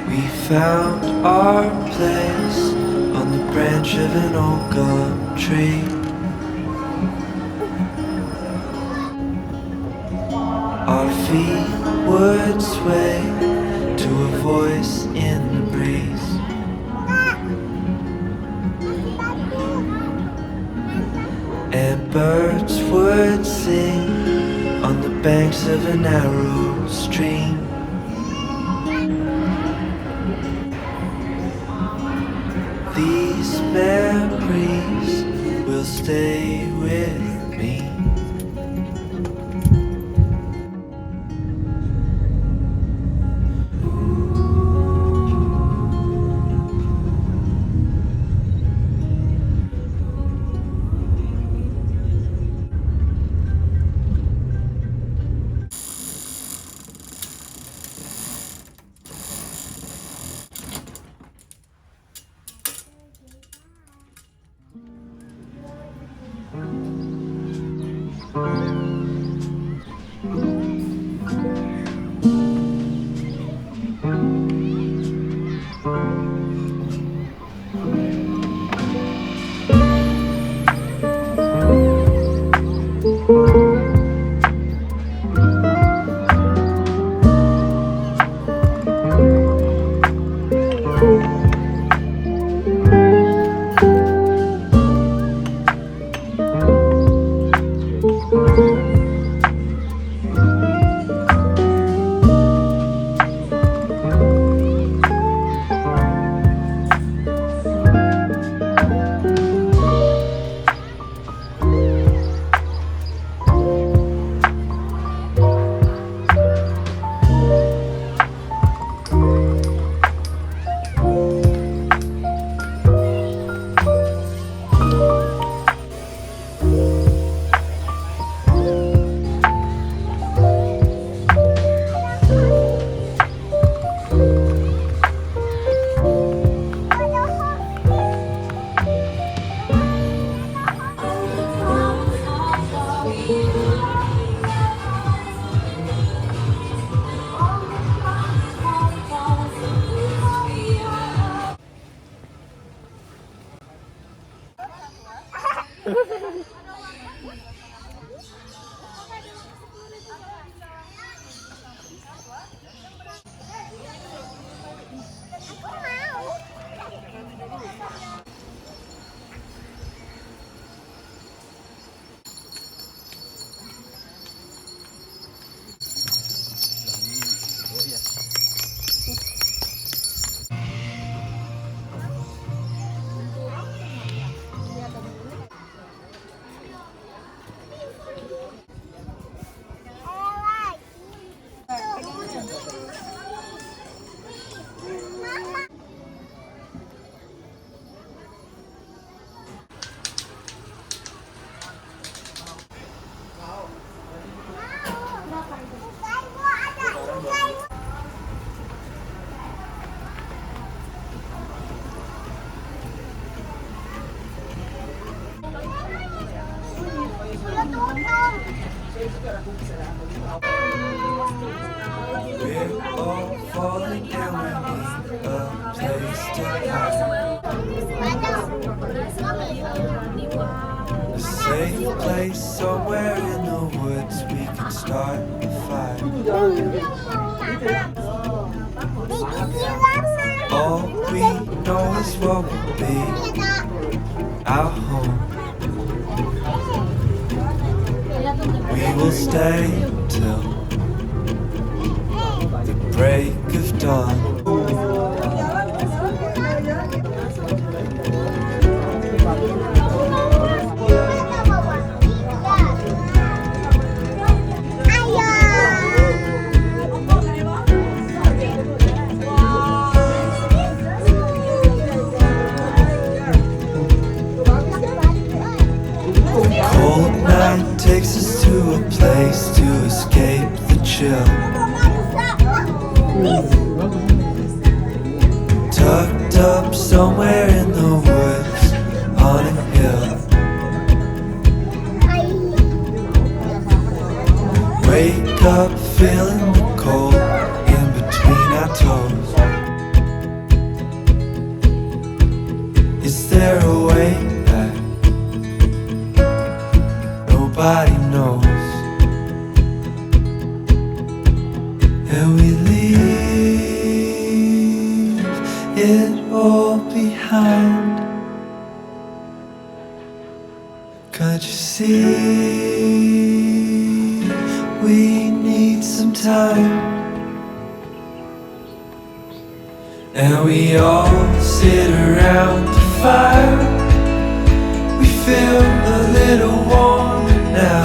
We found our place on the branch of an old gum tree. Our feet would sway to a voice in the breeze. And birds would sing on the banks of a narrow stream. These memories will stay with me. We're all falling down, we need a place to hide. A safe place somewhere in the woods, we can start a fire. All we know is what will be our home. We will stay till the break of dawn. Cold night takes us to a place to escape the chill. Tucked up somewhere in the woods on a hill. Wake up feeling the cold in between our toes. nobody knows. And we leave it all behind. Can't you see we need some time? And we all sit around the fire. We feel a little warmer now.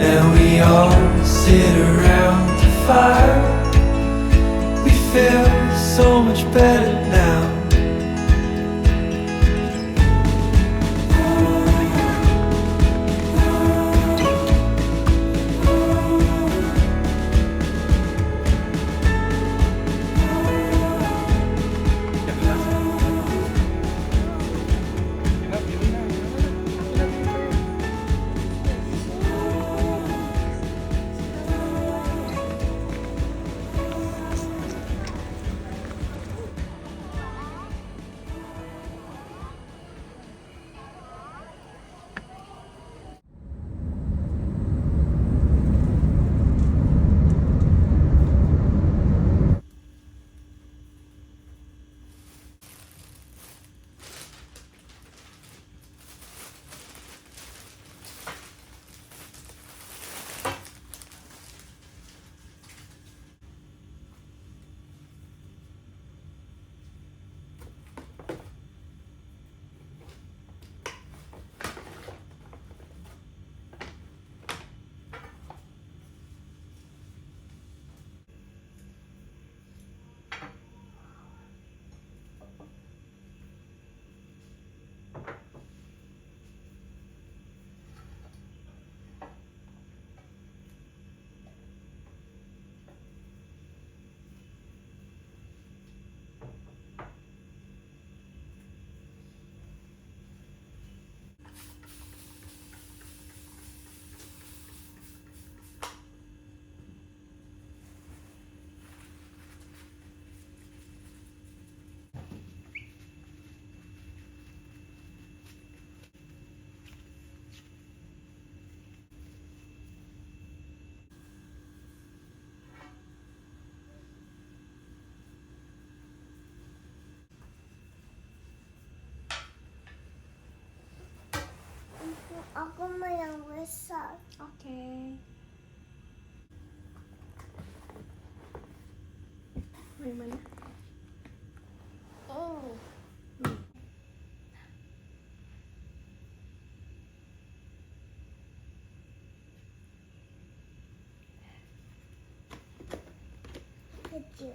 And we all sit around the fire. We feel so much better now. Aku mau yang besar. Oke. Mau yang mana? Ini. Kecil.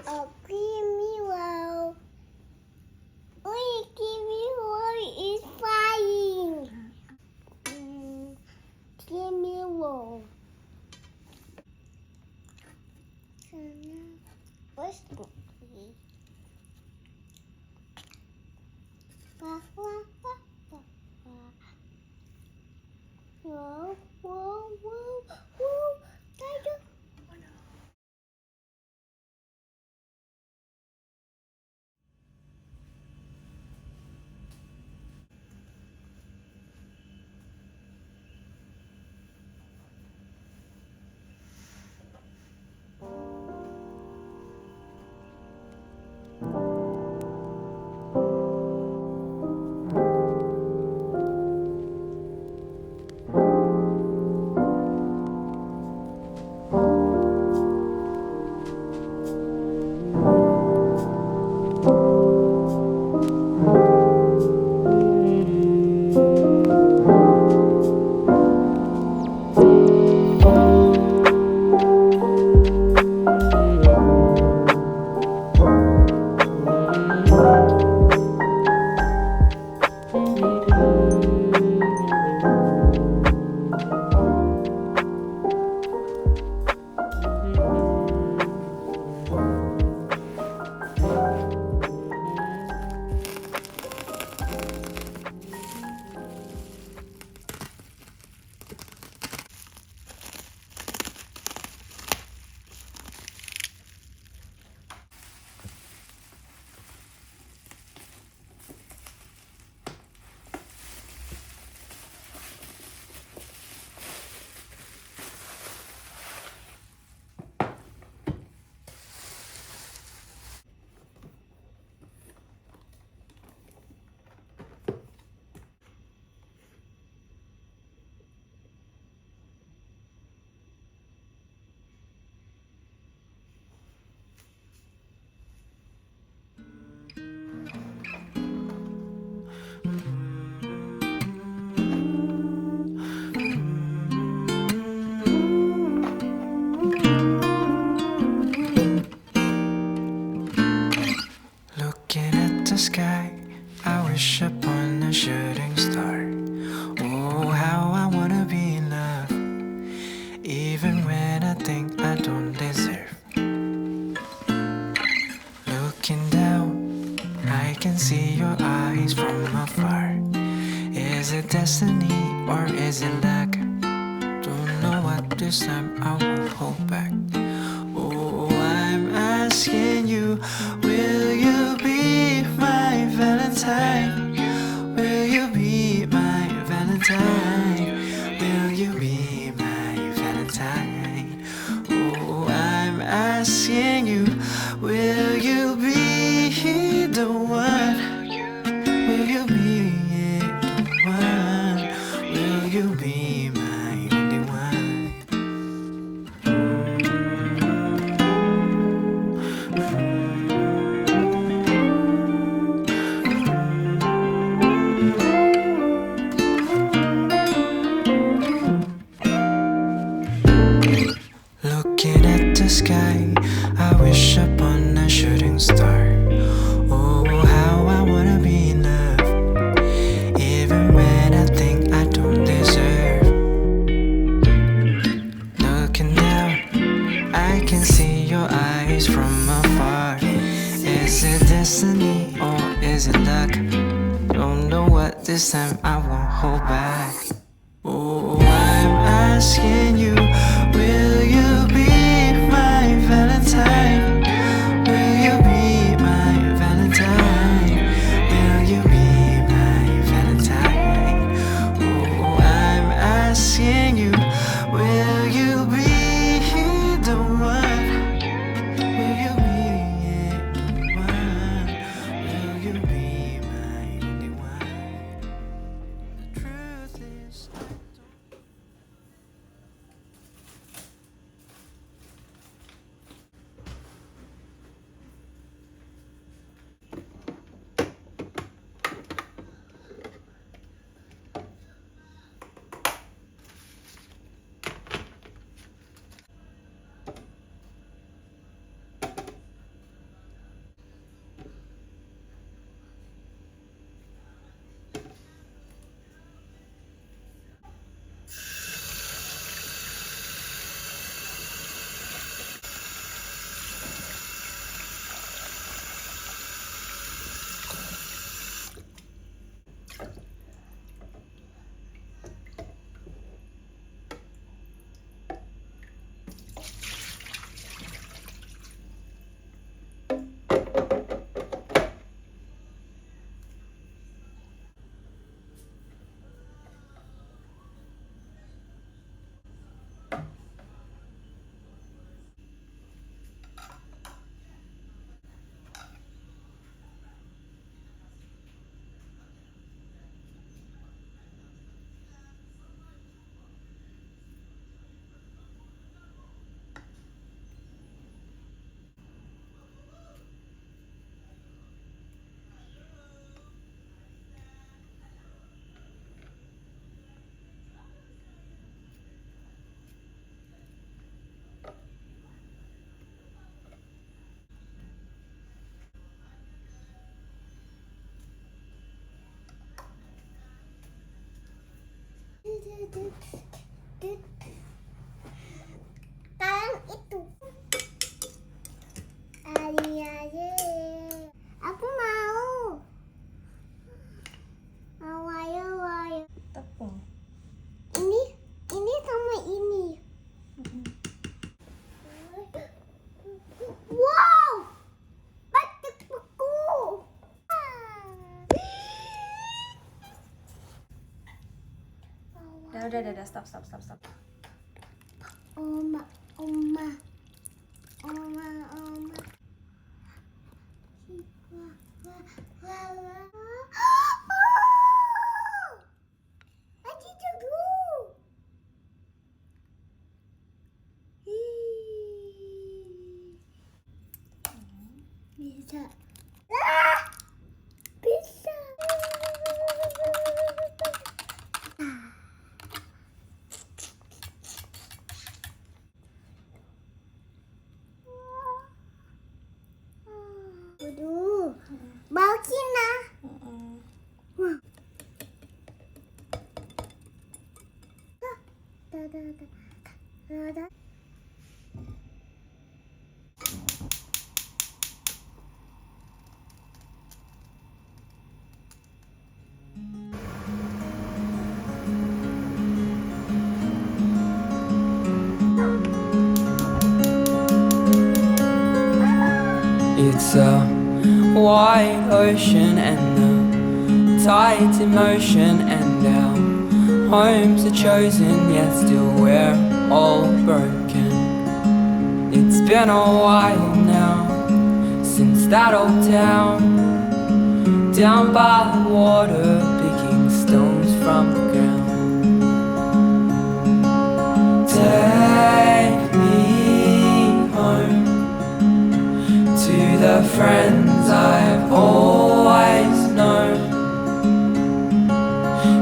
Oh, Kimmy Wow. Oh, Kimmy Wow is flying. Kimmy Wow. What's this? Wah, wah, wah, wah, wah. Whoa, whoa, whoa, whoa. Tiger. I wish upon a shooting star. Oh, how I wanna be in love, even when I think I don't deserve. Looking down, I can see your eyes from afar. Is it destiny or is it luck? Don't know what this time I won't hold back. Oh, I'm asking you, will you be my Valentine? Will you be my Valentine? Will you be my Valentine? Oh, I'm asking you, will you be the one? Will you be the one? Will you be my only one? Looking at the sky, I wish upon a shooting star. Oh, how I wanna be in love, even when I think I don't deserve. Looking down, I can see your eyes from afar. Is it destiny or is it luck? Don't know what this time I won't hold back. Oh, I'm asking you, will you be my Valentine? Will you be my Valentine? Will you be my Valentine? Oh, I'm asking you, will you be the one? Will you be the one? Will you be my only one? The truth is, Sekarang itu. Ayo. Aku mau. Mau ayo. Tepung. Ini sama ini. Wow! Batik buku. Udah, stop. Oma. Aji dulu. Bisa. Bisa. wide ocean and the tides in motion, and our homes are chosen, yet still we're all broken. It's been a while now since that old town down by the water, picking stones from the ground. Take me home to the friends I've always known.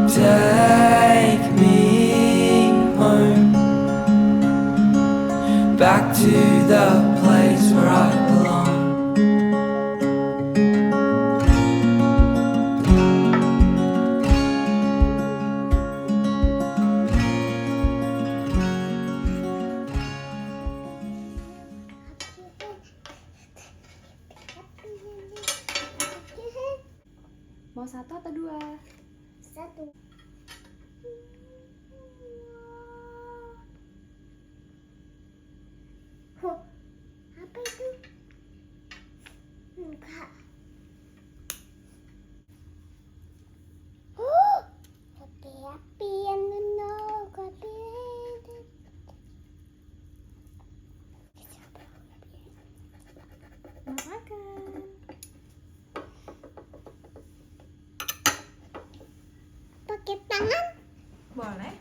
Take me home, back to the place where I belong. Mau satu atau dua? Satu. Huh, apa itu? Enggak. Api-apian benar, api. Mau makan? Pakai tangan? Boleh.